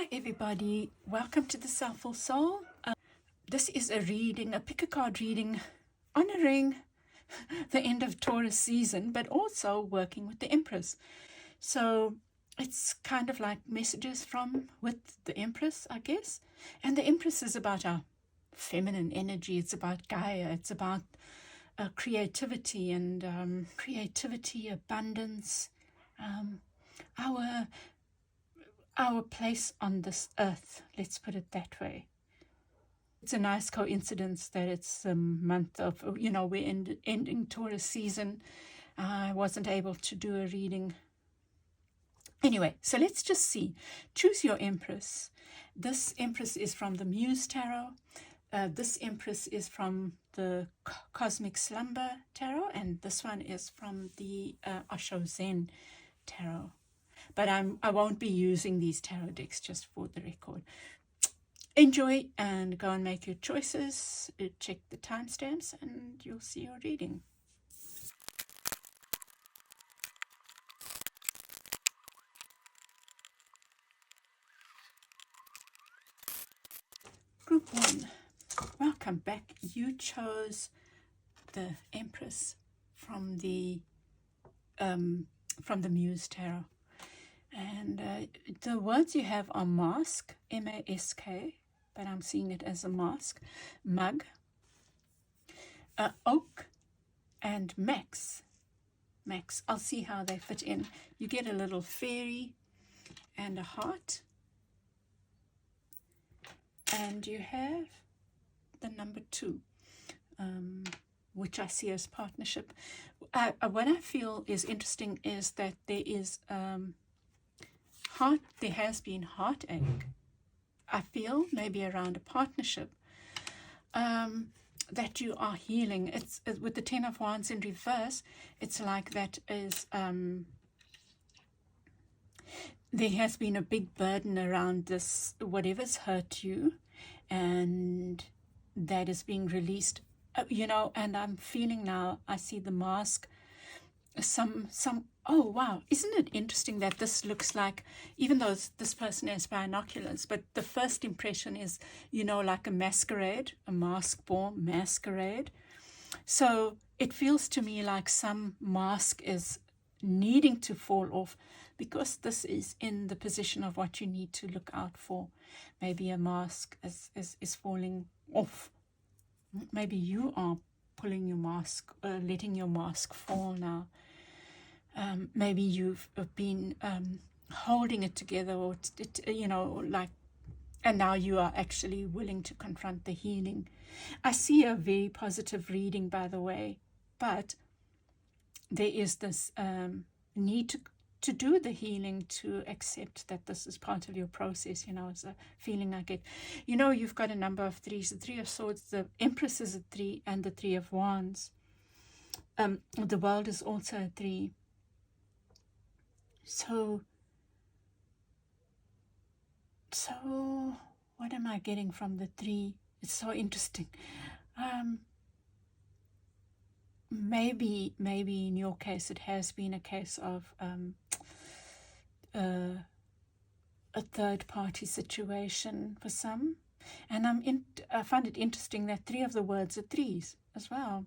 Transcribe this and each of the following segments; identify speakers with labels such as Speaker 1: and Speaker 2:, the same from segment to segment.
Speaker 1: Hi everybody, welcome to the Soulful Soul. This is a reading, a pick a card reading, honoring the end of Taurus season, but also working with the Empress. So it's kind of like messages from with the Empress, I guess. And the Empress is about our feminine energy. It's about Gaia. It's about creativity and creativity, abundance, our place on this earth, let's put it that way. It's a nice coincidence that it's a month of, we're ending Taurus season. I wasn't able to do a reading. Anyway, so let's just see. Choose your Empress. This Empress is from the Muse Tarot. This Empress is from the Cosmic Slumber Tarot. And this one is from the oshozentarot. But I won't be using these tarot decks, just for the record. Enjoy and go and make your choices. Check the timestamps and you'll see your reading. Group 1, welcome back. You chose the Empress from the Muse Tarot. And the words you have are mask, M-A-S-K, but I'm seeing it as a mask, mug, oak, and max. Max, I'll see how they fit in. You get a little fairy and a heart. And you have the number 2, which I see as partnership. What I feel is interesting is that there is... there has been heartache, I feel, maybe around a partnership, that you are healing. It's with the 10 of Wands in reverse, it's like that is, there has been a big burden around this, whatever's hurt you, and that is being released, and I'm feeling now, I see the mask, oh wow, isn't it interesting that this looks like, even though this person has binoculars, but the first impression is, like a masquerade, a mask-born masquerade. So it feels to me like some mask is needing to fall off, because this is in the position of what you need to look out for. Maybe a mask is falling off. Maybe you are pulling your mask, letting your mask fall now. Maybe you've been holding it together, or and now you are actually willing to confront the healing. I see a very positive reading, by the way, but there is this need to do the healing, to accept that this is part of your process. It's a feeling I get. You've got a number of 3s, the 3 of Swords, the Empress is a 3, and the 3 of Wands. The World is also a 3. So what am I getting from the 3? It's so interesting. Maybe in your case it has been a case of a third-party situation for some. And I find it interesting that 3 of the words are 3s as well.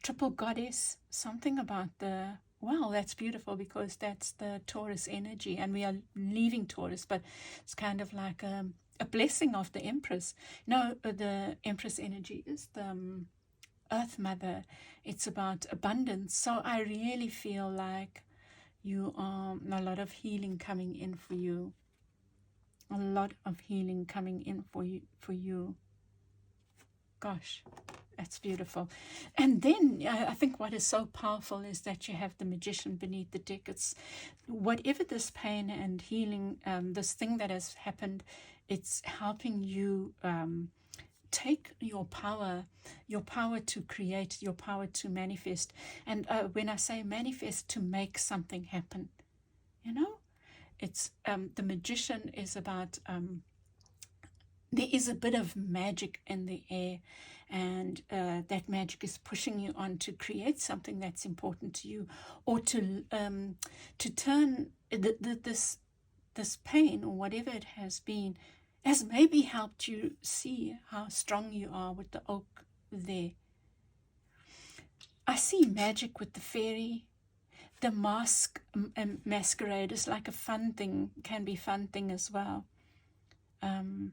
Speaker 1: Triple goddess, something about the... Wow, that's beautiful, because that's the Taurus energy, and we are leaving Taurus, but it's kind of like a blessing of the Empress. The Empress energy is the Earth Mother. It's about abundance. So I really feel like you are a lot of healing coming in for you. A lot of healing coming in for you. Gosh. That's beautiful. And then I think what is so powerful is that you have the Magician beneath the deck. It's whatever this pain and healing, this thing that has happened, it's helping you take your power to create, your power to manifest. And when I say manifest, to make something happen, it's the Magician is about... there is a bit of magic in the air, and that magic is pushing you on to create something that's important to you, or to turn this this pain or whatever it has been has maybe helped you see how strong you are with the oak there. I see magic with the fairy. The masquerade is like a fun thing, can be fun thing as well. And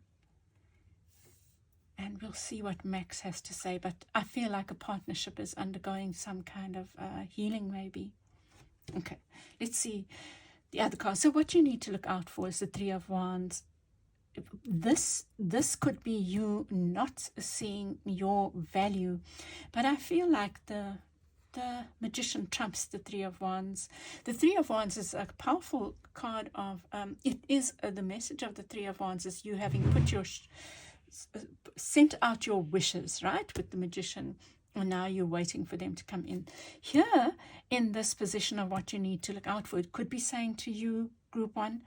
Speaker 1: we'll see what Max has to say, but I feel like a partnership is undergoing some kind of healing maybe. Okay, let's see the other card. So what you need to look out for is the Three of Wands. This could be you not seeing your value, but I feel like the Magician trumps the Three of Wands. The Three of Wands is a powerful card of, it is the message of the Three of Wands is you having put your, sent out your wishes, right, with the Magician, and now you're waiting for them to come in. Here, in this position of what you need to look out for, it could be saying to you, Group 1,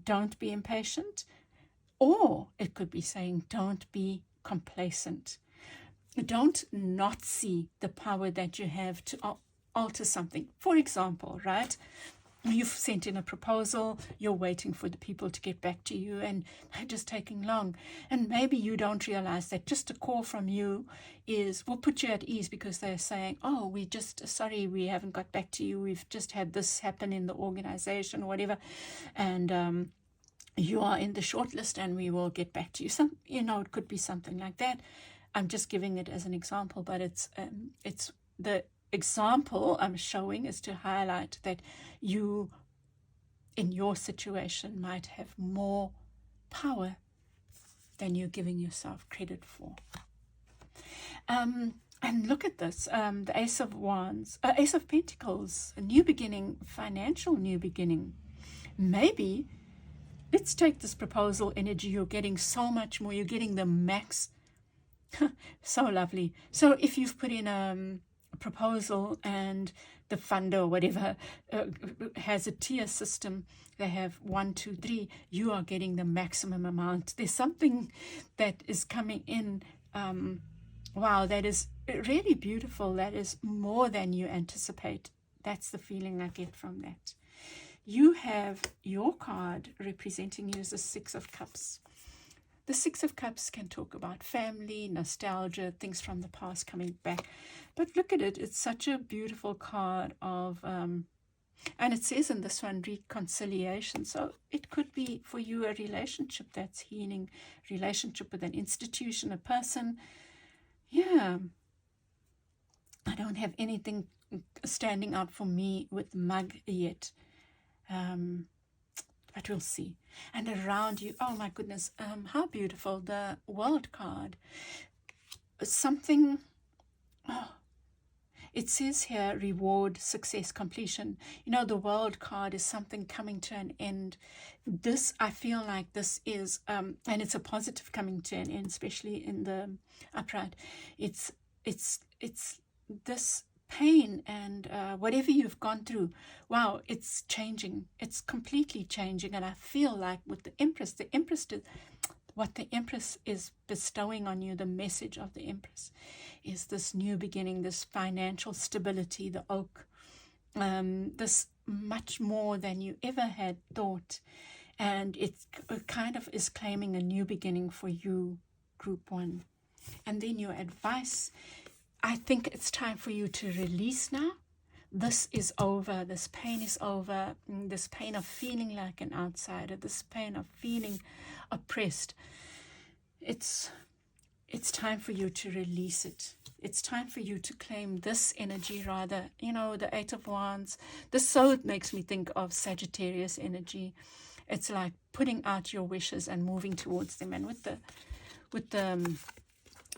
Speaker 1: don't be impatient, or it could be saying, don't be complacent. Don't not see the power that you have to alter something. For example, right, you've sent in a proposal, you're waiting for the people to get back to you, and they're just taking long. And maybe you don't realize that just a call from you will put you at ease, because they're saying, oh, sorry, we haven't got back to you. We've just had this happen in the organization or whatever. And you are in the shortlist and we will get back to you. It could be something like that. I'm just giving it as an example, but it's the example I'm showing is to highlight that you, in your situation, might have more power than you're giving yourself credit for. And look at this, the Ace of Wands, Ace of Pentacles, a new beginning, financial new beginning. Maybe, let's take this proposal energy, you're getting so much more, you're getting the max. So lovely. So if you've put in a proposal and the funder or whatever has a tier system, they have 1, 2, 3, you are getting the maximum amount. There's something that is coming in, wow, that is really beautiful. That is more than you anticipate. That's the feeling I get from that. You have your card representing you as the Six of Cups. The Six of Cups can talk about family, nostalgia, things from the past coming back. But look at it. It's such a beautiful card of, and it says in this one, reconciliation. So it could be for you a relationship that's healing, relationship with an institution, a person. Yeah. I don't have anything standing out for me with mug yet. But we'll see. And around you, oh my goodness, how beautiful, the World card. Something, it says here, reward, success, completion. The World card is something coming to an end. This, I feel like this is, and it's a positive coming to an end, especially in the upright. It's this pain and whatever you've gone through, wow, it's changing. It's completely changing. And I feel like with the Empress what the Empress is bestowing on you, the message of the Empress is this new beginning, this financial stability, the oak, this much more than you ever had thought. And it kind of is claiming a new beginning for you, Group 1. And then your advice, I think it's time for you to release now. This is over. This pain is over. This pain of feeling like an outsider. This pain of feeling oppressed. It's time for you to release it. It's time for you to claim this energy rather. The Eight of Wands. This so makes me think of Sagittarius energy. It's like putting out your wishes and moving towards them. And with the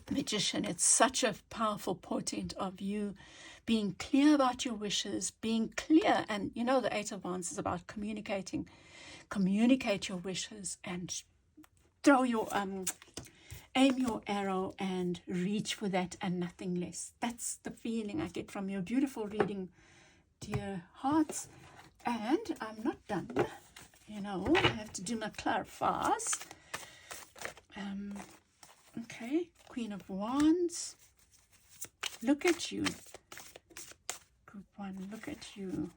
Speaker 1: Magician, it's such a powerful portent of you being clear about your wishes, being clear. And the Eight of Wands is about communicating. Communicate your wishes and throw your aim your arrow and reach for that and nothing less. That's the feeling I get from your beautiful reading, dear hearts. And I'm not done. I have to do my clarifiers. Okay, Queen of Wands. Look at you. Group 1, look at you.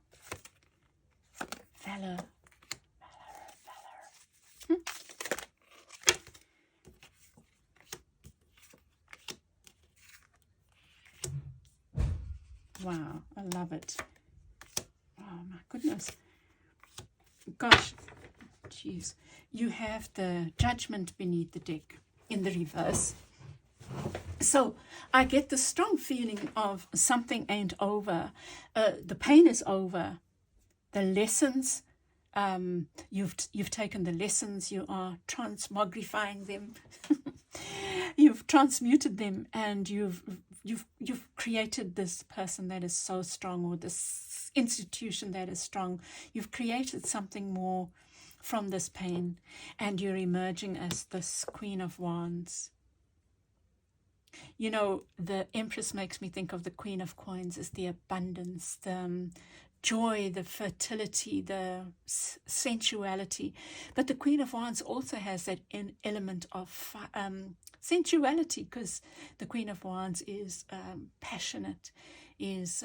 Speaker 1: Valor. Wow, I love it. Oh my goodness. Gosh, jeez. You have the Judgment beneath the deck in the reverse. So I get the strong feeling of something ain't over. The pain is over. The lessons, you've taken the lessons, you are transmogrifying them. You've transmuted them, and you've created this person that is so strong, or this institution that is strong. You've created something more from this pain, and you're emerging as this Queen of Wands. You know, the Empress makes me think of the Queen of Coins as the abundance, the joy, the fertility, the sensuality. But the Queen of Wands also has that element of sensuality, because the Queen of Wands is passionate, is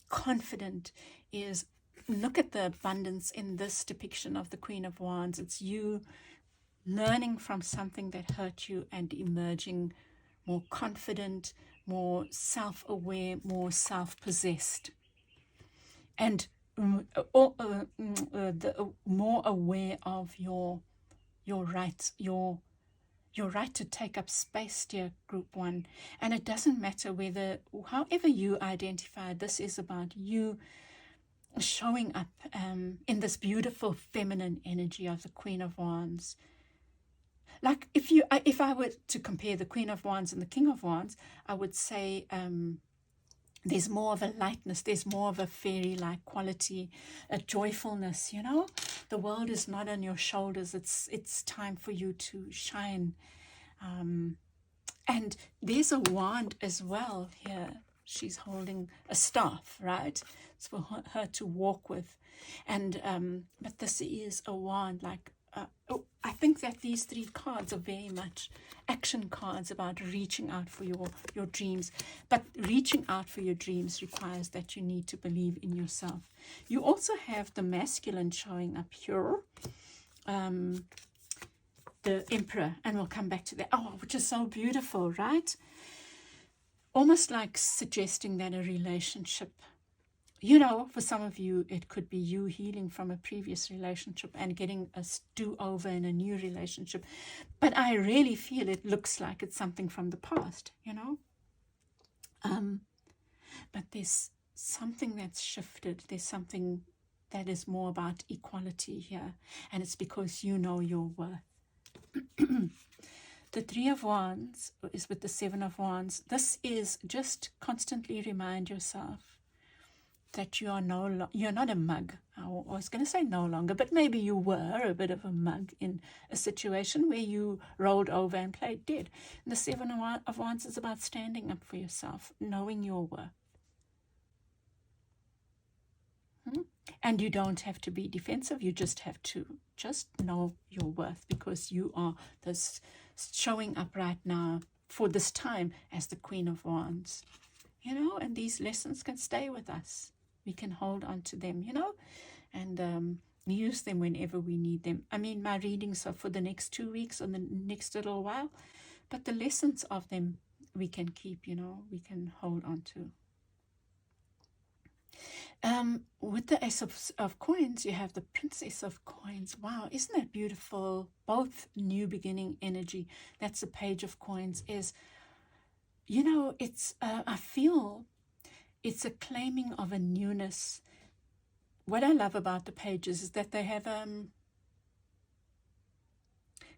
Speaker 1: confident, is... Look at the abundance in this depiction of the Queen of Wands. It's you learning from something that hurt you and emerging more confident, more self-aware, more self-possessed, and more aware of your rights, your right to take up space, dear Group 1. And it doesn't matter whether, however you identify, this is about you showing up in this beautiful feminine energy of the Queen of Wands. Like if I were to compare the Queen of Wands and the King of Wands, I would say there's more of a lightness, there's more of a fairy-like quality, a joyfulness, you know? The world is not on your shoulders. It's time for you to shine. And there's a wand as well here. She's holding a staff, right? It's for her to walk with. And but this is a wand, like I think that these three cards are very much action cards about reaching out for your dreams. But reaching out for your dreams requires that you need to believe in yourself. You also have the masculine showing up here, the Emperor, and we'll come back to that. Oh, which is so beautiful, right? Almost like suggesting that a relationship, you know, for some of you, it could be you healing from a previous relationship and getting a do-over in a new relationship. But I really feel it looks like it's something from the past, you know. But there's something that's shifted. There's something that is more about equality here. And it's because you know your worth. The Three of Wands is with the Seven of Wands. This is just constantly remind yourself that you are you're not a mug. I was going to say no longer, but maybe you were a bit of a mug in a situation where you rolled over and played dead. And the Seven of Wands is about standing up for yourself, knowing your worth. And you don't have to be defensive. You just have to just know your worth, because you are this showing up right now for this time as the Queen of Wands. You know, and these lessons can stay with us. We can hold on to them, you know, and use them whenever we need them. I mean, my readings are for the next 2 weeks or the next little while, but the lessons of them we can keep, you know, we can hold on to. With the Ace of Coins, you have the Princess of Coins. Wow, isn't that beautiful? Both new beginning energy. That's the Page of Coins. Is, you know, it's I feel it's a claiming of a newness. What I love about the pages is that they have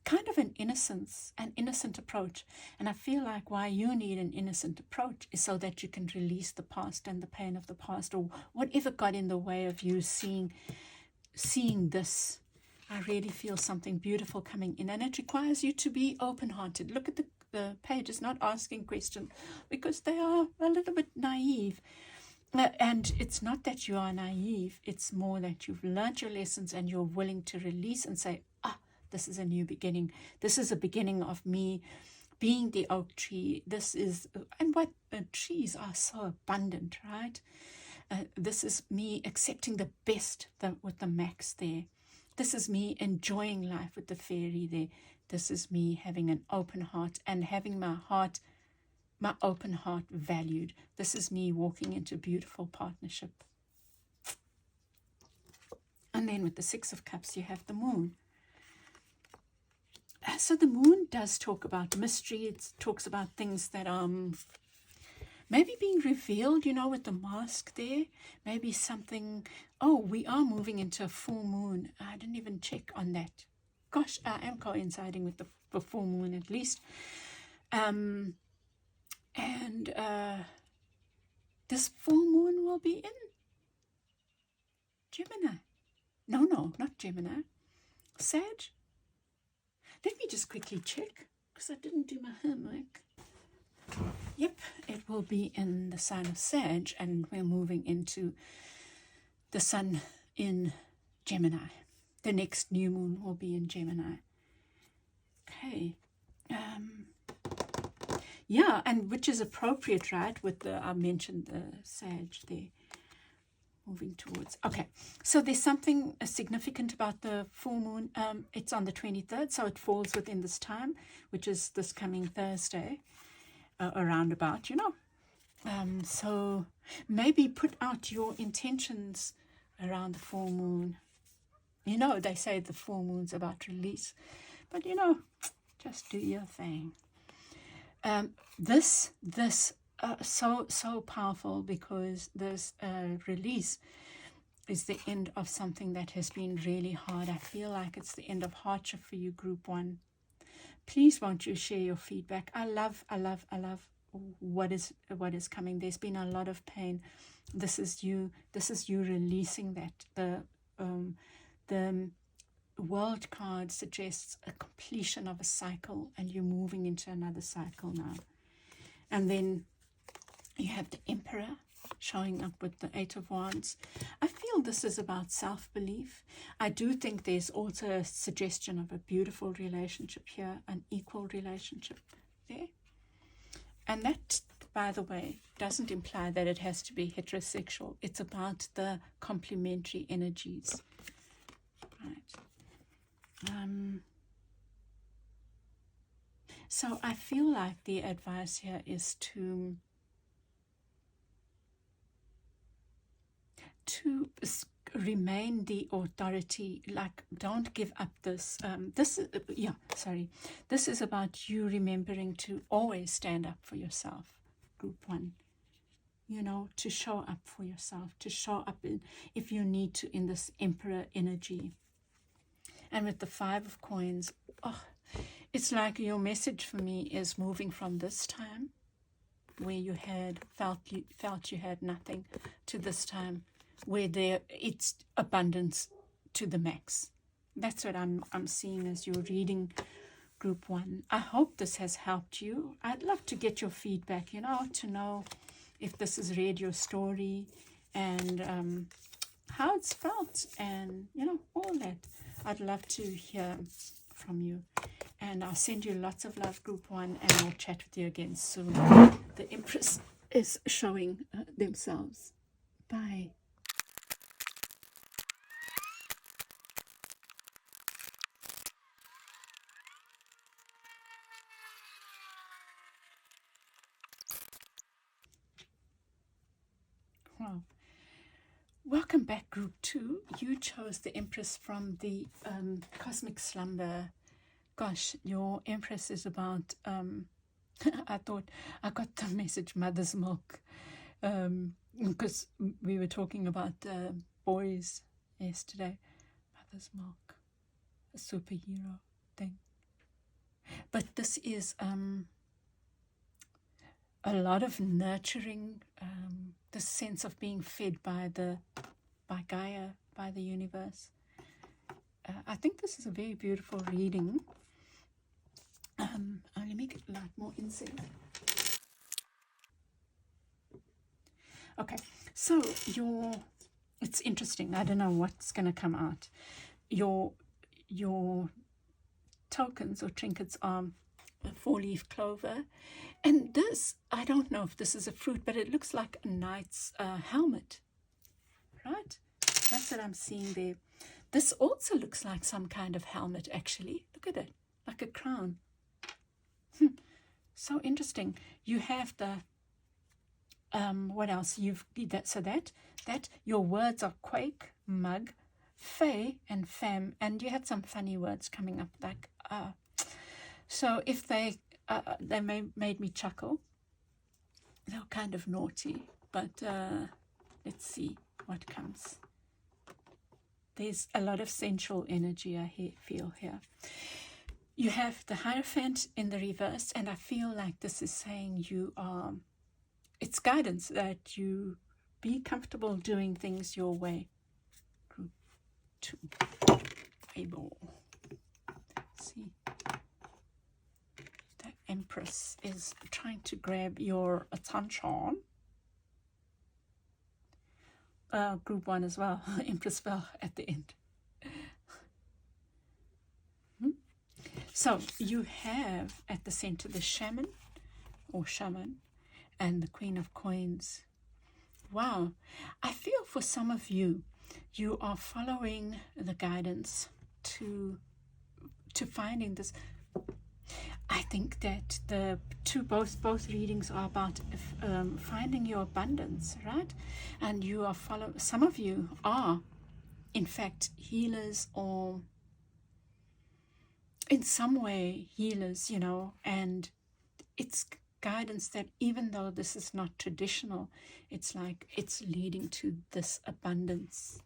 Speaker 1: kind of an innocent approach. And I feel like why you need an innocent approach is so that you can release the past and the pain of the past, or whatever got in the way of you seeing this. I really feel something beautiful coming in, and it requires you to be open-hearted. Look at the pages, not asking questions, because they are a little bit naive. And it's not that you are naive, it's more that you've learned your lessons and you're willing to release and say, this is a new beginning. This is a beginning of me being the oak tree. This is, and what trees are so abundant, right? This is me accepting the best with the max there. This is me enjoying life with the fairy there. This is me having an open heart and having my heart my open heart valued. This is me walking into beautiful partnership. And then with the Six of Cups, you have the Moon. So the Moon does talk about mystery. It talks about things that maybe being revealed, you know, with the mask there. Maybe something, oh, we are moving into a full moon. I didn't even check on that. Gosh, I am coinciding with the full moon at least. This full moon will be in Gemini. No, not Gemini. Sag. Let me just quickly check, because I didn't do my homework. Yep, it will be in the sign of Sag, and we're moving into the sun in Gemini. The next new moon will be in Gemini. Okay. Yeah, and which is appropriate, right? With the, I mentioned the Sag there. Moving towards. Okay, so there's something significant about the full moon. It's on the 23rd, so it falls within this time, which is this coming Thursday, around about, you know. So maybe put out your intentions around the full moon. You know, they say the full moon's about release, but you know, just do your thing. This so powerful, because this release is the end of something that has been really hard. I feel like it's the end of hardship for you, Group 1. Please won't you share your feedback. I love what is coming. There's been a lot of pain. This is you releasing that. The World card suggests a completion of a cycle, and you're moving into another cycle now. And then you have the Emperor showing up with the Eight of Wands. I feel this is about self-belief. I do think there's also a suggestion of a beautiful relationship here, an equal relationship there. And that, by the way, doesn't imply that it has to be heterosexual. It's about the complementary energies. Right. So I feel like the advice here is to remain the authority, like don't give up this. This is about you remembering to always stand up for yourself, Group 1. You know, to show up for yourself, to show up if you need to in this Emperor energy. And with the Five of Coins, it's like your message for me is moving from this time where you had felt you had nothing, to this time where it's abundance to the max. That's what I'm seeing as you're reading, Group 1. I hope this has helped you. I'd love to get your feedback, you know, to know if this has read your story and how it's felt, and you know, all that. I'd love to hear from you, and I'll send you lots of love, Group 1, and I'll chat with you again soon. The Empress is showing themselves. Bye. Wow. Welcome back, Group 2. You chose the Empress from the Cosmic Slumber. Gosh, your Empress is about, I thought I got the message Mother's Milk, because we were talking about boys yesterday. Mother's Milk, a superhero thing. But this is a lot of nurturing, the sense of being fed by Gaia, by the universe. I think this is a very beautiful reading. Let me get like more insight. Okay, so it's interesting. I don't know what's going to come out. Your tokens or trinkets are a 4-leaf clover. And this, I don't know if this is a fruit, but it looks like a knight's helmet, right? That's what I'm seeing there. This also looks like some kind of helmet, actually. Look at it, like a crown. so interesting. You have the, what else? That your words are quake, mug, fey, and femme, and you had some funny words coming up, like, so if they made me chuckle. They're kind of naughty, but let's see what comes. There's a lot of sensual energy I feel here. You have the Hierophant in the reverse, and I feel like this is saying it's guidance that you be comfortable doing things your way. Group 2. Able. See. The Empress is trying to grab your attention. Group 1 as well. Empress fell at the end. So you have at the center the shaman or shaman and the Queen of Coins. Wow. I feel for some of you, you are following the guidance to finding this. I think that both readings are about finding your abundance, right? And you are some of you are, in fact, healers, or in some way healers, and it's guidance that even though this is not traditional, it's like it's leading to this abundance.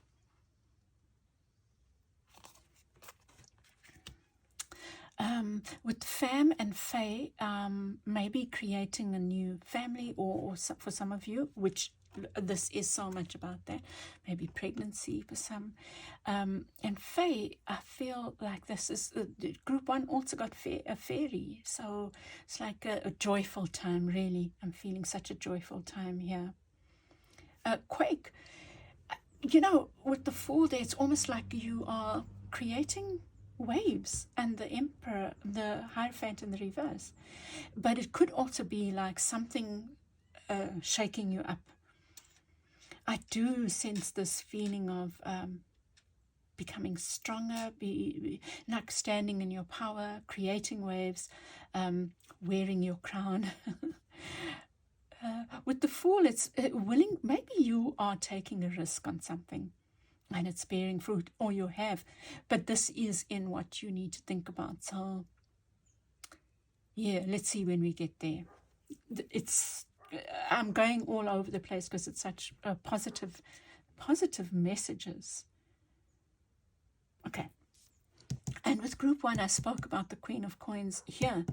Speaker 1: With femme and fae, maybe creating a new family, or for some of you, which this is so much about that, maybe pregnancy for some. And fae, I feel like this is, group 1 also got a fairy, so it's like a joyful time, really. I'm feeling such a joyful time here. Quake, with the Fool there, it's almost like you are creating waves, and the Emperor, the Hierophant in the reverse. But it could also be like something shaking you up. I do sense this feeling of becoming stronger, like standing in your power, creating waves, wearing your crown. With the Fool, it's willing. Maybe you are taking a risk on something and it's bearing fruit, or you have, but this is in what you need to think about. So yeah, let's see when we get there. I'm going all over the place because it's such positive messages. Okay. And with group 1, I spoke about the Queen of Coins here,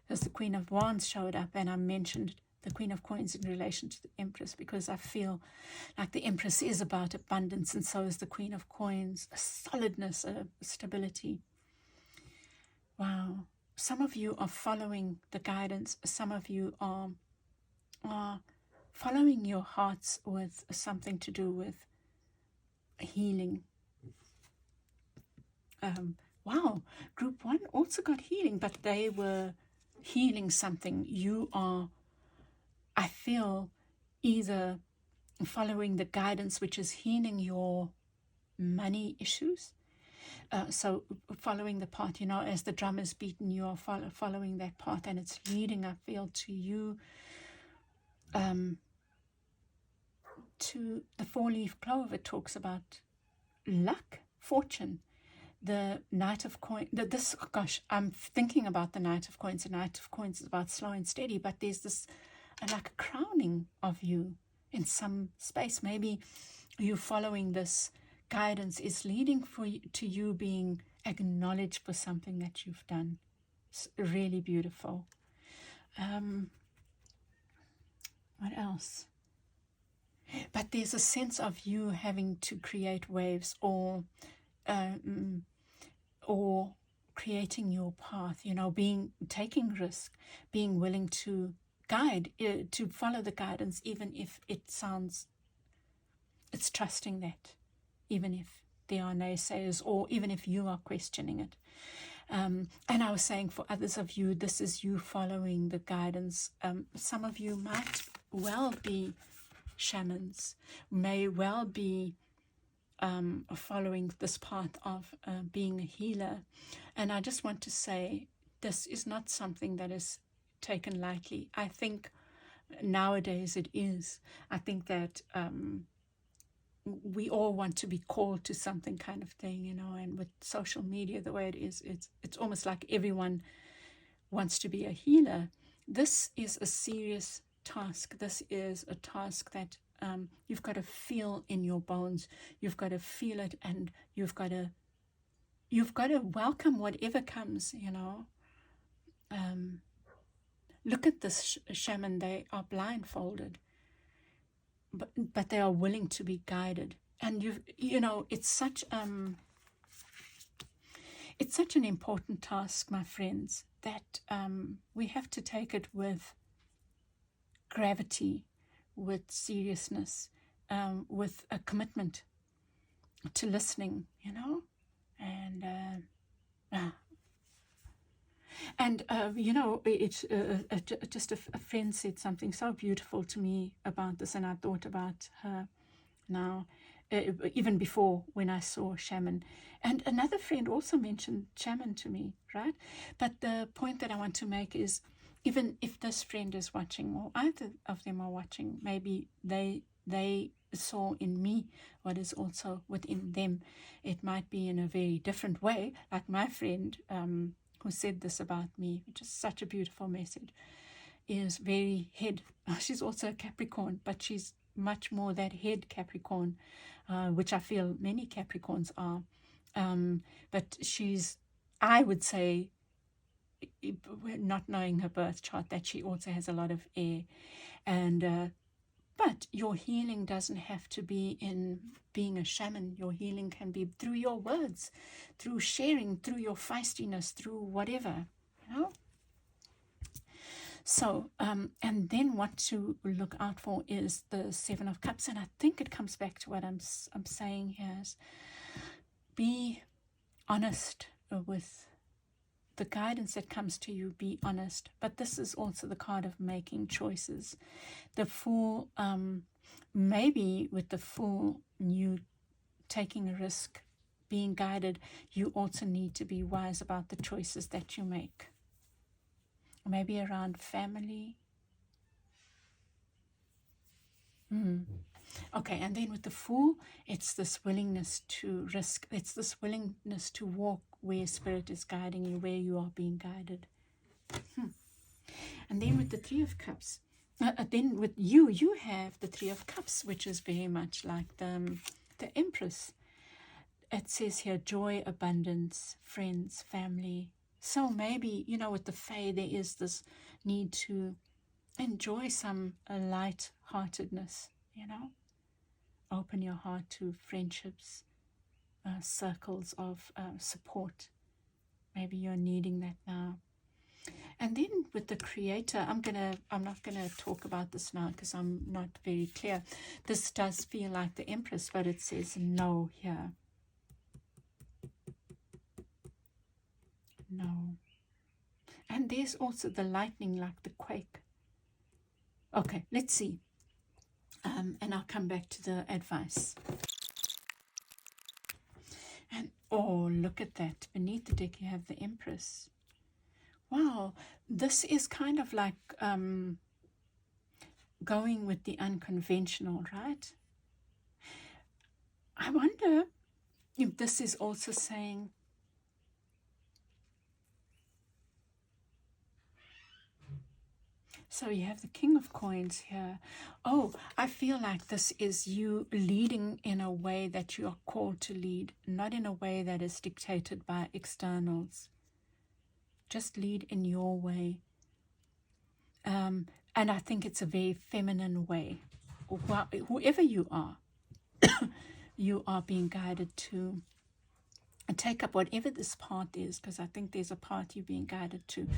Speaker 1: as the Queen of Wands showed up, and I mentioned the Queen of Coins in relation to the Empress, because I feel like the Empress is about abundance, and so is the Queen of Coins, a solidness, a stability. Wow. Some of you are following the guidance. Some of you are following your hearts with something to do with healing. Wow. Group 1 also got healing, but they were healing something. You are, I feel, either following the guidance which is healing your money issues. So following the path, as the drum is beaten, you are following that path, and it's leading, I feel, to you, to the 4-leaf clover. Talks about luck, fortune. The Knight of Coins, I'm thinking about the Knight of Coins. The Knight of Coins is about slow and steady, but there's this like a crowning of you in some space. Maybe you following this guidance is leading to you being acknowledged for something that you've done. It's really beautiful. What else? But there's a sense of you having to create waves, or creating your path, taking risk, being willing to to follow the guidance, even if it's trusting that, even if there are naysayers, or even if you are questioning it. And I was saying, for others of you, this is you following the guidance. Some of you might well be shamans, may well be following this path of being a healer. And I just want to say, this is not something that is taken lightly. I think nowadays it is. I think that we all want to be called to something kind of thing, and with social media the way it is, it's almost like everyone wants to be a healer. This is a serious task. This is a task that you've got to feel in your bones. You've got to feel it, and you've got to welcome whatever comes. Look at this shaman. They are blindfolded, but they are willing to be guided. And it's such an important task, my friends, that we have to take it with gravity, with seriousness, with a commitment to listening, it's just a friend said something so beautiful to me about this, and I thought about her now, even before when I saw shaman. And another friend also mentioned shaman to me, right? But the point that I want to make is, even if this friend is watching, or either of them are watching, maybe they saw in me what is also within them. It might be in a very different way, like my friend who said this about me, which is such a beautiful message, is very head. She's also a Capricorn, but she's much more that head Capricorn, which I feel many Capricorns are. But she's, I would say, not knowing her birth chart, that she also has a lot of air. And but your healing doesn't have to be in being a shaman. Your healing can be through your words, through sharing, through your feistiness, through whatever, So, and then what to look out for is the Seven of Cups. And I think it comes back to what I'm saying here is, be honest with the guidance that comes to you. Be honest. But this is also the card of making choices. The Fool, maybe with the Fool, you taking a risk, being guided, you also need to be wise about the choices that you make. Maybe around family. Okay, and then with the Fool, it's this willingness to risk. It's this willingness to walk where Spirit is guiding you, where you are being guided. And then with the Three of Cups, then with you have the Three of Cups, which is very much like the Empress. It says here, joy, abundance, friends, family. So maybe, with the Fae, there is this need to enjoy some light-heartedness, Open your heart to friendships, circles of support. Maybe you're needing that now. And then with the Creator, I'm not gonna talk about this now because I'm not very clear. This does feel like the Empress, but it says no here. No. And there's also the lightning, like the quake. Okay, let's see. And I'll come back to the advice. And oh, look at that. Beneath the deck you have the Empress. Wow, this is kind of like going with the unconventional, right? I wonder if this is also saying, so you have the King of Coins here. Oh, I feel like this is you leading in a way that you are called to lead, not in a way that is dictated by externals. Just lead in your way. And I think it's a very feminine way. Whoever you are, you are being guided to take up whatever this path is, because I think there's a path you're being guided to.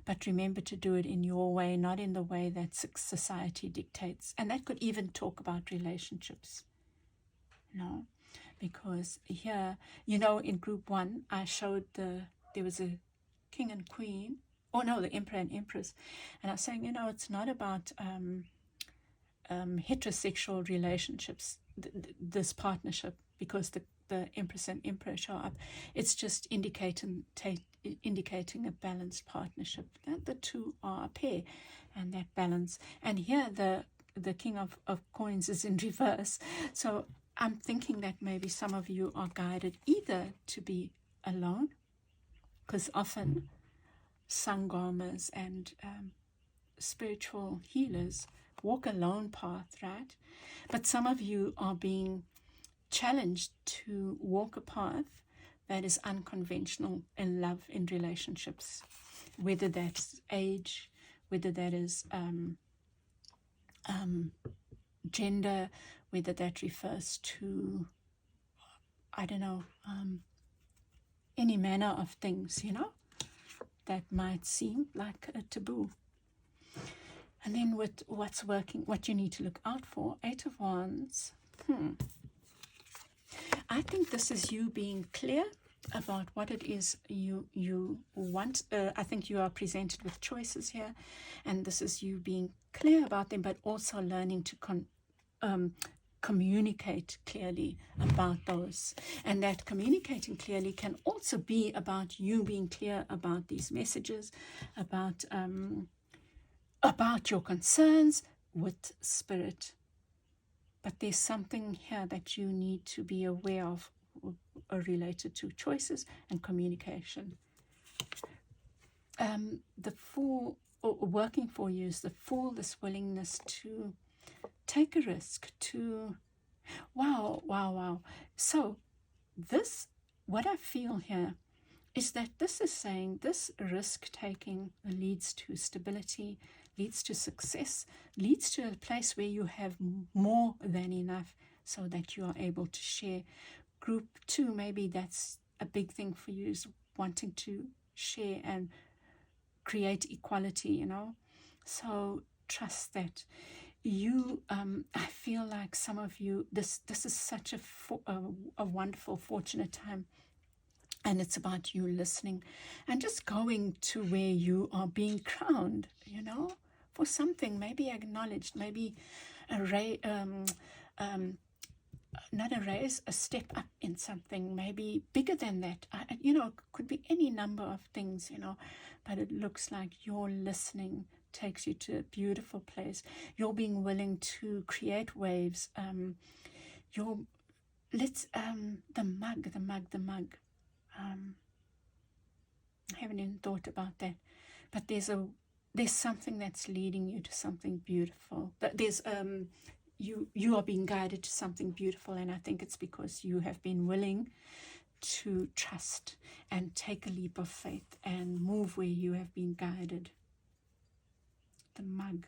Speaker 1: But remember to do it in your way, not in the way that society dictates. And that could even talk about relationships. Because here, in group 1, I showed there was a king and queen. Oh no, the emperor and empress. And I was saying, it's not about heterosexual relationships, this partnership, because the empress and emperor show up. It's just indicating indicating a balanced partnership, that the two are a pair, and that balance. And here the King of Coins is in reverse. So I'm thinking that maybe some of you are guided either to be alone, because often sangamas and spiritual healers walk a lone path, right? But some of you are being challenged to walk a path that is unconventional in love, in relationships, whether that's age, whether that is gender, whether that refers to, I don't know, any manner of things, that might seem like a taboo. And then with what's working, what you need to look out for, 8 of Wands. I think this is you being clear about what it is you want. I think you are presented with choices here, and this is you being clear about them, but also learning to communicate clearly about those. And that communicating clearly can also be about you being clear about these messages, about your concerns with spirit. But there's something here that you need to be aware of related to choices and communication. The Fool, working for you, is the Fool, this willingness to take a risk, to, wow. So this, what I feel here is that this is saying this risk-taking leads to stability, leads to success, leads to a place where you have more than enough so that you are able to share. Group 2, maybe that's a big thing for you, is wanting to share and create equality, So trust that. You, I feel like some of you, this is such a wonderful, fortunate time. And it's about you listening and just going to where you are being crowned, for something, maybe acknowledged, maybe not a raise, a step up in something, maybe bigger than that. It could be any number of things, but it looks like your listening takes you to a beautiful place. You're being willing to create waves. The mug. I haven't even thought about that, but there's something that's leading you to something beautiful. There's you are being guided to something beautiful, and I think it's because you have been willing to trust and take a leap of faith and move where you have been guided. The mug.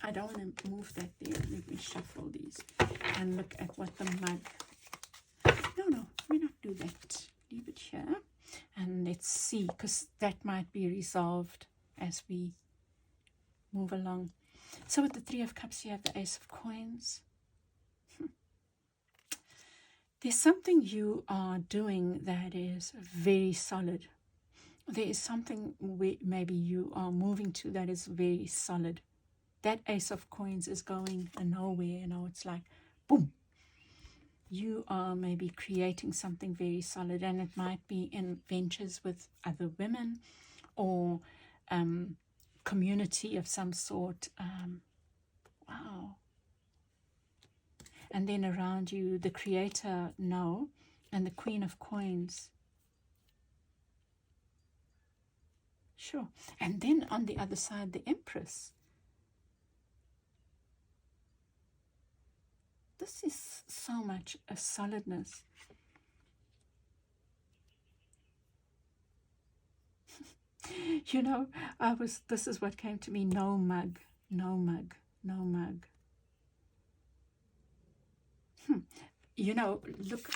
Speaker 1: I don't want to move that there. Let me shuffle these and look at what the mug. No, let me not do that. Leave it here and let's see, because that might be resolved as we move along. So with the 3 of Cups, you have the Ace of Coins. There's something you are doing that is very solid. There is something maybe you are moving to that is very solid. That Ace of Coins is going nowhere, it's like, boom. You are maybe creating something very solid, and it might be in ventures with other women or community of some sort. Wow. And then around you, the Creator, no, and the Queen of Coins. Sure. And then on the other side, the Empress. This is so much a solidness. This is what came to me, no mug. Look,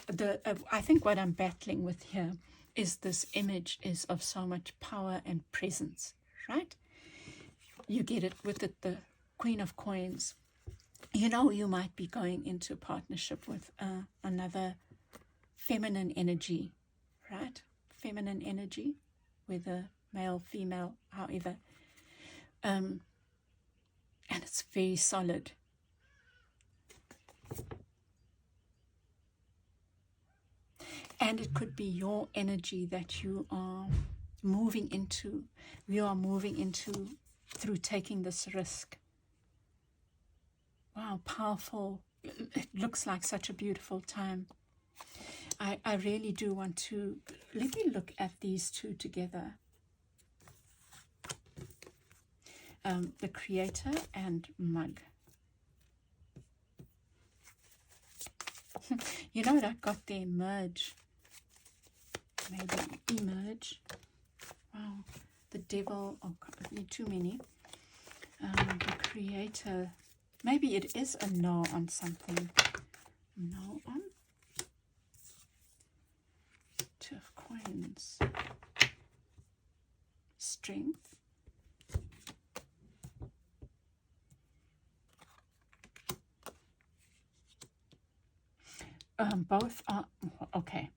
Speaker 1: I think what I'm battling with here is this image is of so much power and presence, right? You get it with the Queen of Coins. You might be going into a partnership with another feminine energy, right? Feminine energy, whether male, female, however. And it's very solid. And it could be your energy that you are moving into. We are moving into through taking this risk. Wow, powerful. It looks like such a beautiful time. I really do want to, let me look at these two together. The Creator and Mug. You know what I got there? Merge. Maybe emerge. Wow. The Devil. Oh, God, too many. The Creator. Maybe it is a no on something. No on. Two of Coins. Strength. Both are, okay,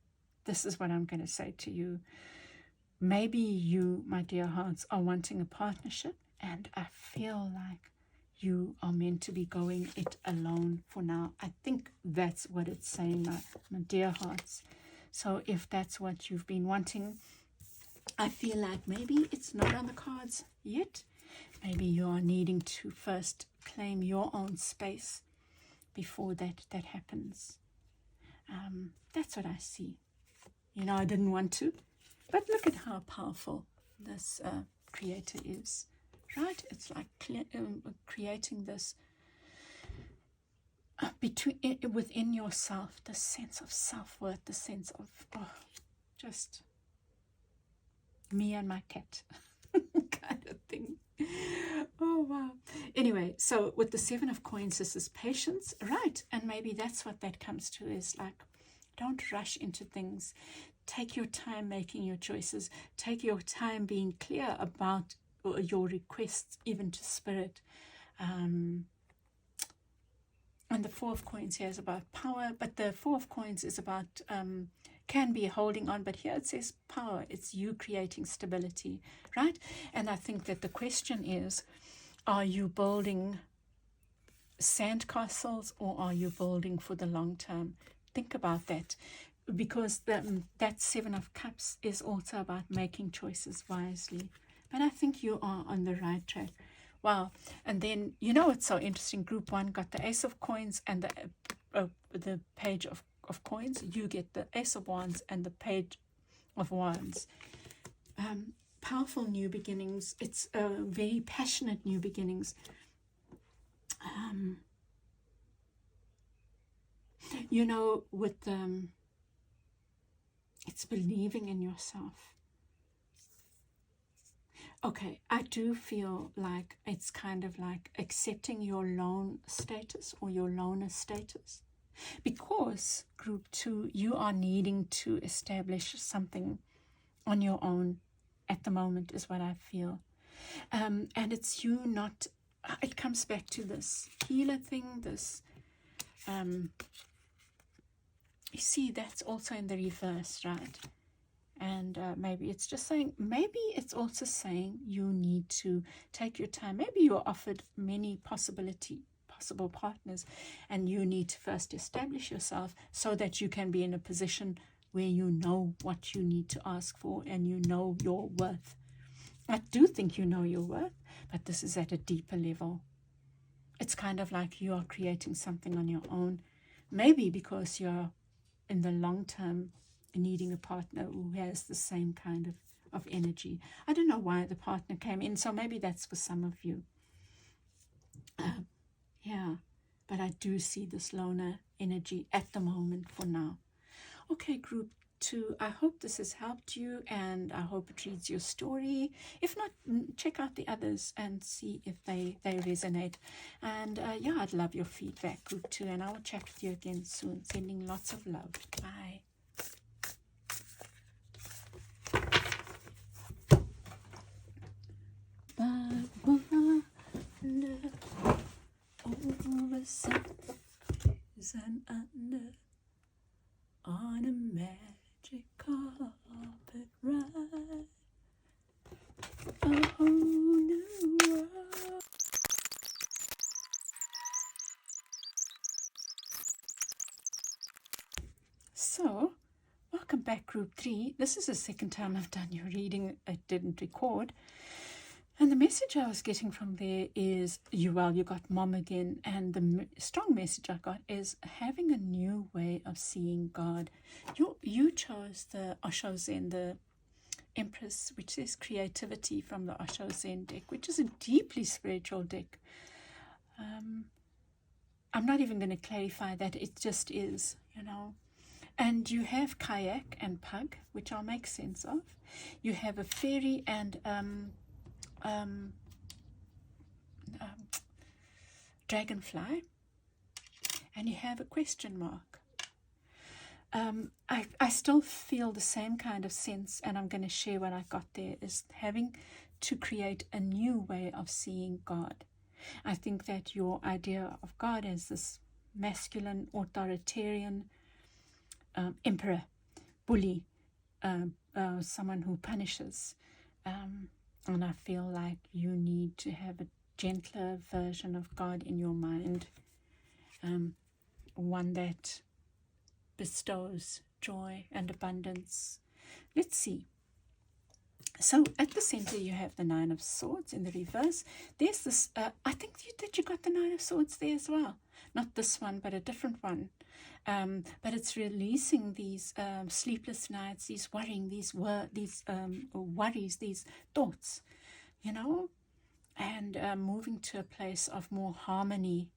Speaker 1: this is what I'm going to say to you. Maybe you, my dear hearts, are wanting a partnership, and I feel like you are meant to be going it alone for now. I think that's what it's saying, my dear hearts. So if that's what you've been wanting, I feel like maybe it's not on the cards yet. Maybe you are needing to first claim your own space before that happens. That's what I see. You know, I didn't want to, but look at how powerful this Creator is, right? It's like creating this within yourself, the sense of self-worth, the sense of just me and my cat kind of thing. Oh, wow. Anyway, so with the Seven of Coins, this is patience, right? And maybe that's what that comes to, is like, don't rush into things. Take your time making your choices. Take your time being clear about your requests, even to Spirit. And the Four of Coins here is about power, but the Four of Coins is about, can be holding on, but here it says power. It's you creating stability, right? And I think that the question is, are you building sandcastles, or are you building for the long term? Think about that, because that Seven of Cups is also about making choices wisely. But I think you are on the right track. Wow. And then, you know, it's so interesting. Group 1 got the Ace of Coins and the Page of Coins. You get the Ace of Wands and the Page of Wands. Powerful new beginnings. It's very passionate new beginnings. You know, with it's believing in yourself. Okay, I do feel like it's kind of like accepting your lone status or your loner status. Because Group 2, you are needing to establish something on your own at the moment, is what I feel. And it's you not, it comes back to this healer thing, this, you see, that's also in the reverse, right? And maybe it's just saying, maybe it's also saying you need to take your time. Maybe you're offered many possible partners, and you need to first establish yourself so that you can be in a position where you know what you need to ask for and you know your worth. I do think you know your worth, but this is at a deeper level. It's kind of like you are creating something on your own, maybe because you're in the long term needing a partner who has the same kind of energy. I don't know why the partner came in, so maybe that's for some of you. Yeah, but I do see this loner energy at the moment for now. Okay, Group 2, I hope this has helped you, and I hope it reads your story. If not, check out the others and see if they resonate. And yeah, I'd love your feedback, Group 2, and I will chat with you again soon. Sending lots of love. Bye. Over sighs and under on a magic carpet ride, a whole new world. So, welcome 3. This is the second time I've done your reading. I didn't record. And the message I was getting from there is, you got Mom again. And the strong message I got is having a new way of seeing God. You chose the Osho Zen, the Empress, which says creativity, from the Osho Zen deck, which is a deeply spiritual deck. I'm not even going to clarify that. It just is, And you have kayak and pug, which I'll make sense of. You have a fairy and dragonfly, and you have a question mark. I still feel the same kind of sense, and I'm going to share what I got there, is having to create a new way of seeing God. I think that your idea of God as this masculine, authoritarian emperor, bully, someone who punishes, and I feel like you need to have a gentler version of God in your mind, one that bestows joy and abundance. Let's see. So at the center you have the Nine of Swords in the reverse. There's this, I think that you got the Nine of Swords there as well. Not this one, but a different one. But it's releasing these sleepless nights, these worrying, these worries, these thoughts, and moving to a place of more harmony,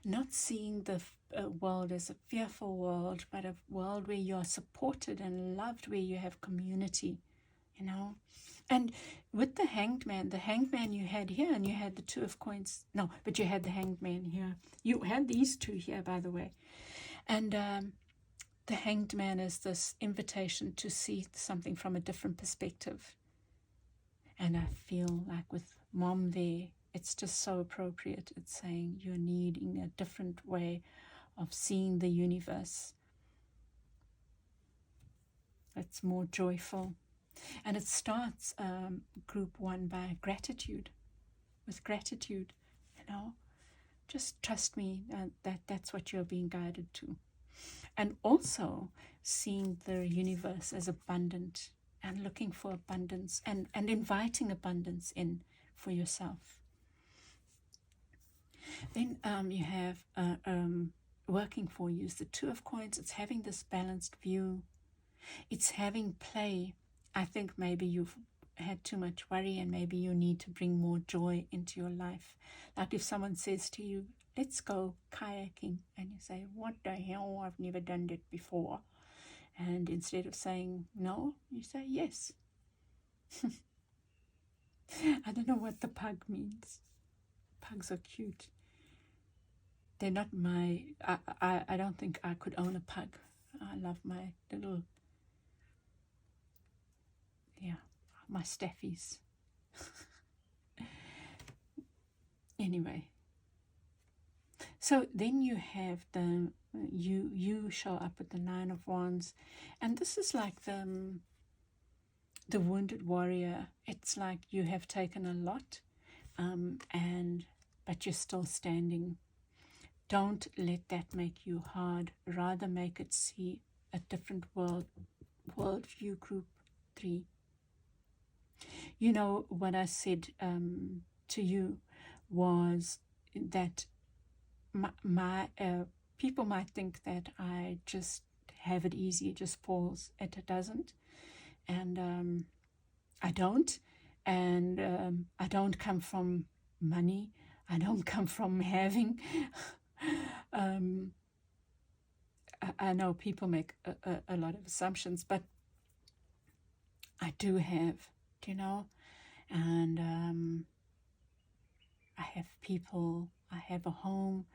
Speaker 1: not seeing the world as a fearful world, but a world where you're supported and loved, where you have community, And with the Hanged Man you had here, and you had the Two of Coins. No, but you had the Hanged Man here. You had these two here, by the way. And the Hanged Man is this invitation to see something from a different perspective. And I feel like with Mom there, it's just so appropriate. It's saying you're needing a different way of seeing the universe. It's more joyful. And it starts group 1 by gratitude. With gratitude, just trust me that's what you're being guided to. And also seeing the universe as abundant and looking for abundance and inviting abundance in for yourself. Then you have working for you is the Two of Coins. It's having this balanced view. It's having play. I think maybe you've had too much worry and maybe you need to bring more joy into your life. Like if someone says to you, let's go kayaking, and you say, what the hell, I've never done that before. And instead of saying no, you say yes. I don't know what the pug means. Pugs are cute. They're not I don't think I could own a pug. I love my little, my staffies. Anyway. So then you have you show up with the Nine of Wands, and this is like the wounded warrior. It's like you have taken a lot, but you're still standing. Don't let that make you hard. Rather make it see a different worldview. Group 3. What I said to you was that my people might think that I just have it easy, it just falls. It doesn't, and I don't, and I don't come from money. I don't come from having. I know people make a lot of assumptions, but I do have, and I have people, I have a home,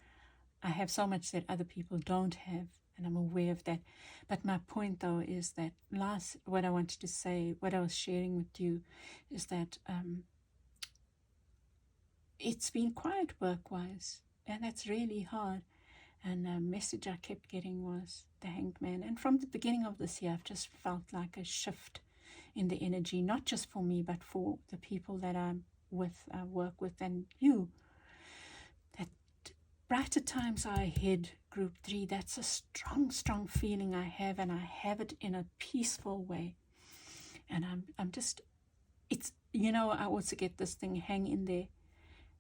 Speaker 1: I have so much that other people don't have, and I'm aware of that. But my point, though, is that what I wanted to say, what I was sharing with you, is that it's been quiet work-wise, and that's really hard. And a message I kept getting was the Hanged Man. And from the beginning of this year, I've just felt like a shift in the energy, not just for me, but for the people that I'm with, work with, and you. That brighter times are ahead, group 3. That's a strong, strong feeling I have, and I have it in a peaceful way. And I'm just, it's, you know, I also get this thing, hang in there,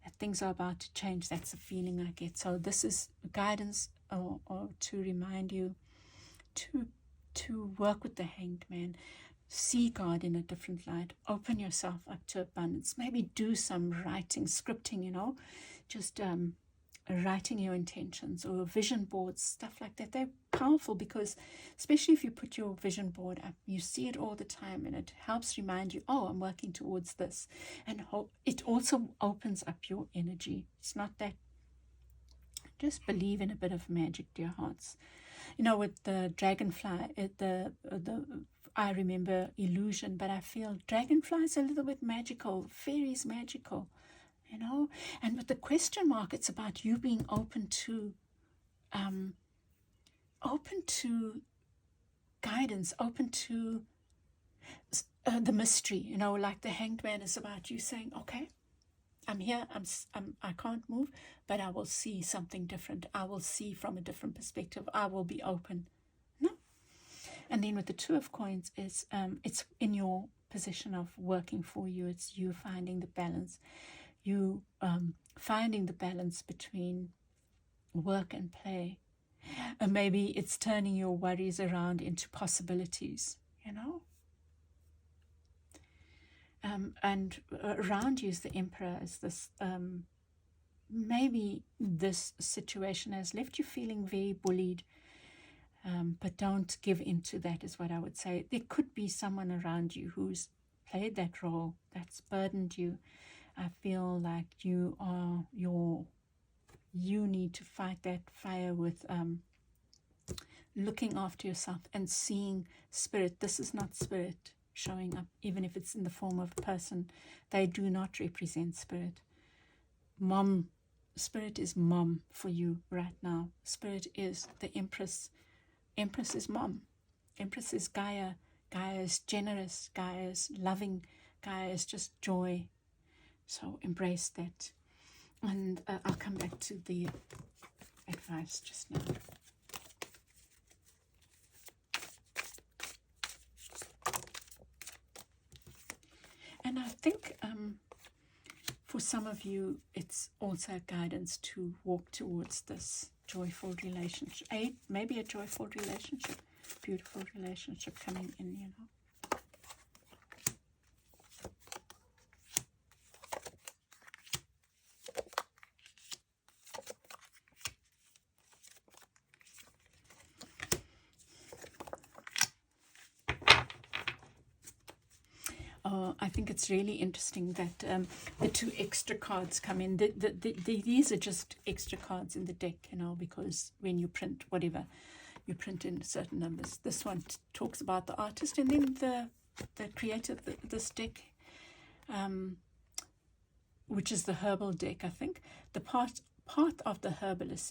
Speaker 1: that things are about to change. That's the feeling I get. So this is guidance or to remind you to work with the Hanged Man. See God in a different light. Open yourself up to abundance. Maybe do some writing, scripting, you know, just writing your intentions, or vision boards, stuff like that. They're powerful because, especially if you put your vision board up, you see it all the time, and it helps remind you, oh, I'm working towards this. And it also opens up your energy. It's not that, just believe in a bit of magic, dear hearts. You know, with the dragonfly, I remember illusion, but I feel dragonfly is a little bit magical, fairies magical, you know. And with the question mark, it's about you being open to guidance, open to the mystery, you know, like the Hanged Man is about you saying, okay, I'm here, I can't move, but I will see something different. I will see from a different perspective. I will be open. No. And then with the Two of Coins, it's in your position of working for you. It's you finding the balance. You finding the balance between work and play. And maybe it's turning your worries around into possibilities, you know. And around you is the Emperor. Is this maybe this situation has left you feeling very bullied, but don't give into that, is what I would say. There could be someone around you who's played that role, that's burdened you. I feel like you need to fight that fire with looking after yourself and seeing spirit. This is not spirit showing up, even if it's in the form of a person. They do not represent spirit. Mom, spirit is mom for you right now. Spirit is the Empress. Empress is mom. Empress is Gaia. Gaia is generous. Gaia is loving. Gaia is just joy. So embrace that. And I'll come back to the advice just now. And I think for some of you, it's also guidance to walk towards this joyful relationship. Maybe a joyful relationship, beautiful relationship coming in, you know. I think it's really interesting that the two extra cards come in. These are just extra cards in the deck, you know, because when you print whatever, you print in certain numbers. This one talks about the artist, and then the creator of this deck, which is the herbal deck, I think. The part of the herbalist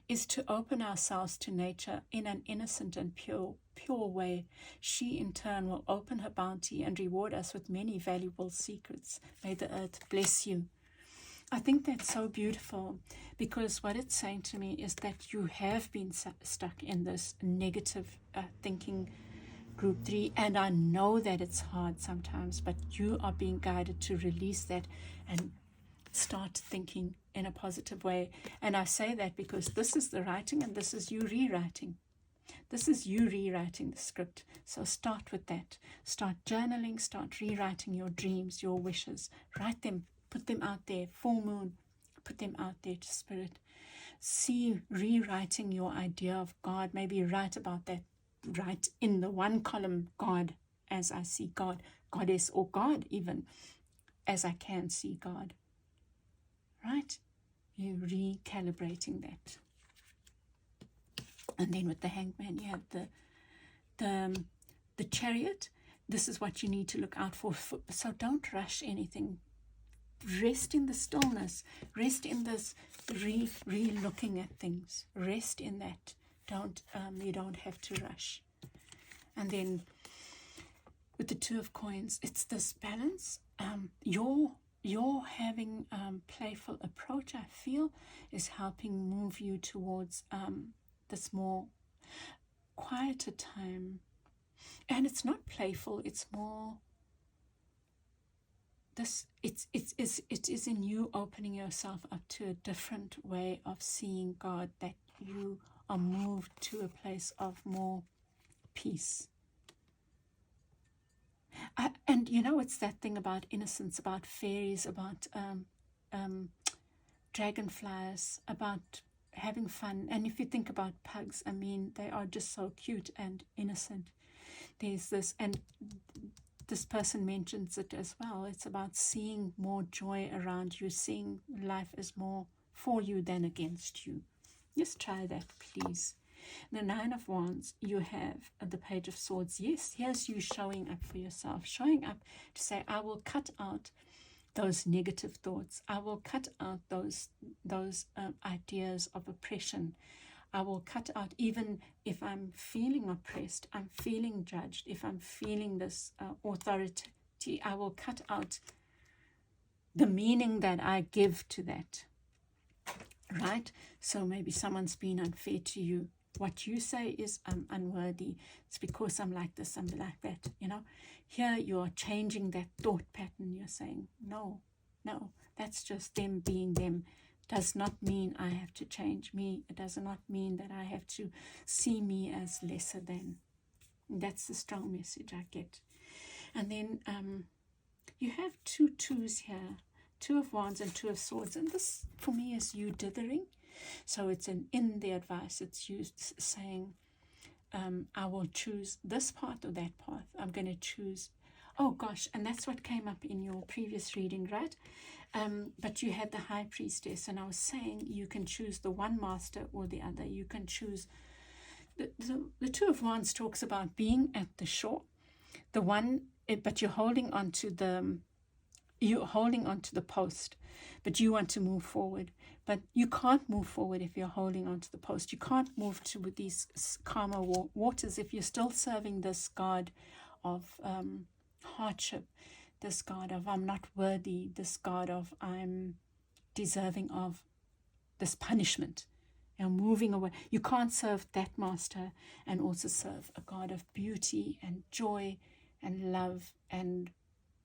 Speaker 1: is to open ourselves to nature in an innocent and pure way. She in turn will open her bounty and reward us with many valuable secrets. May the earth bless you. I think that's so beautiful, because what it's saying to me is that you have been stuck in this negative thinking, group 3, and I know that it's hard sometimes, but you are being guided to release that and start thinking in a positive way. And I say that because this is the writing and this is you rewriting. This is you rewriting the script. So start with that. Start journaling, start rewriting your dreams, your wishes. Write them, put them out there. Full moon, put them out there to spirit. See rewriting your idea of God. Maybe write about that. Write in the one column, God, as I see God, Goddess, or God even, as I can see God. Right? You're recalibrating that. And then with the Hangman, you have the Chariot. This is what you need to look out for. So don't rush anything. Rest in the stillness. Rest in this re-looking at things. Rest in that. You don't have to rush. And then with the Two of Coins, it's this balance. Your your having playful approach, I feel, is helping move you towards this more quieter time. And it's not playful, it's more this, it is in you opening yourself up to a different way of seeing God, that you are moved to a place of more peace. And you know, it's that thing about innocence, about fairies, about dragonflies, about having fun. And if you think about pugs, I mean, they are just so cute and innocent. There's this, and this person mentions it as well. It's about seeing more joy around you, seeing life as more for you than against you. Just try that, please. The Nine of Wands, you have the Page of Swords. Yes, here's you showing up for yourself, showing up to say, I will cut out those negative thoughts. I will cut out those ideas of oppression. I will cut out, even if I'm feeling oppressed, I'm feeling judged, if I'm feeling this authority, I will cut out the meaning that I give to that. Right? So maybe someone's been unfair to you. What you say is, I'm unworthy. It's because I'm like this, I'm like that. You know, here you are changing that thought pattern. You're saying, no, that's just them being them. Does not mean I have to change me. It does not mean that I have to see me as lesser than. That's the strong message I get. And then you have two twos here. Two of Wands and Two of Swords. And this, for me, is you dithering. So it's in the advice, it's used saying, I will choose this path or that path. I'm going to choose. Oh, gosh. And that's what came up in your previous reading, right? But you had the High Priestess. And I was saying you can choose the one master or the other. You can choose. The Two of Wands talks about being at the shore. The one, but you're holding on to the post, but you want to move forward. But you can't move forward if you're holding on to the post. You can't move to these calmer waters if you're still serving this god of hardship, this god of I'm not worthy, this god of I'm deserving of this punishment. You're moving away. You can't serve that master and also serve a god of beauty and joy and love and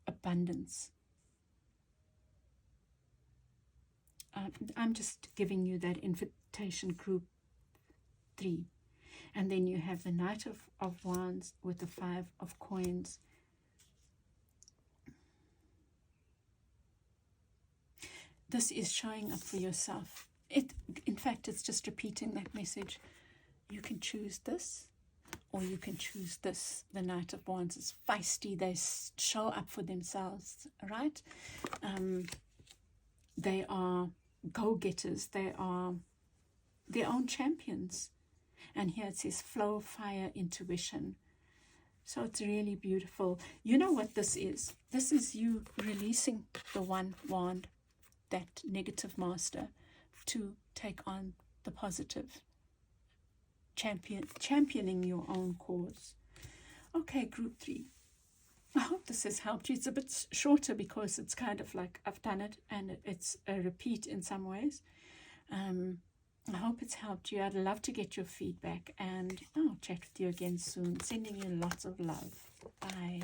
Speaker 1: abundance. I'm just giving you that invitation, group 3. And then you have the Knight of Wands with the 5 of Coins. This is showing up for yourself. In fact, it's just repeating that message. You can choose this, or you can choose this. The Knight of Wands is feisty. They show up for themselves, right? They are go-getters. They are their own champions. And here it says flow, fire, intuition. So it's really beautiful. You know what this is? This is you releasing the one wand, that negative master, to take on the positive, championing your own cause. Okay, group 3. I hope this has helped you. It's a bit shorter because it's kind of like I've done it and it's a repeat in some ways. I hope it's helped you. I'd love to get your feedback, and I'll chat with you again soon. Sending you lots of love. Bye.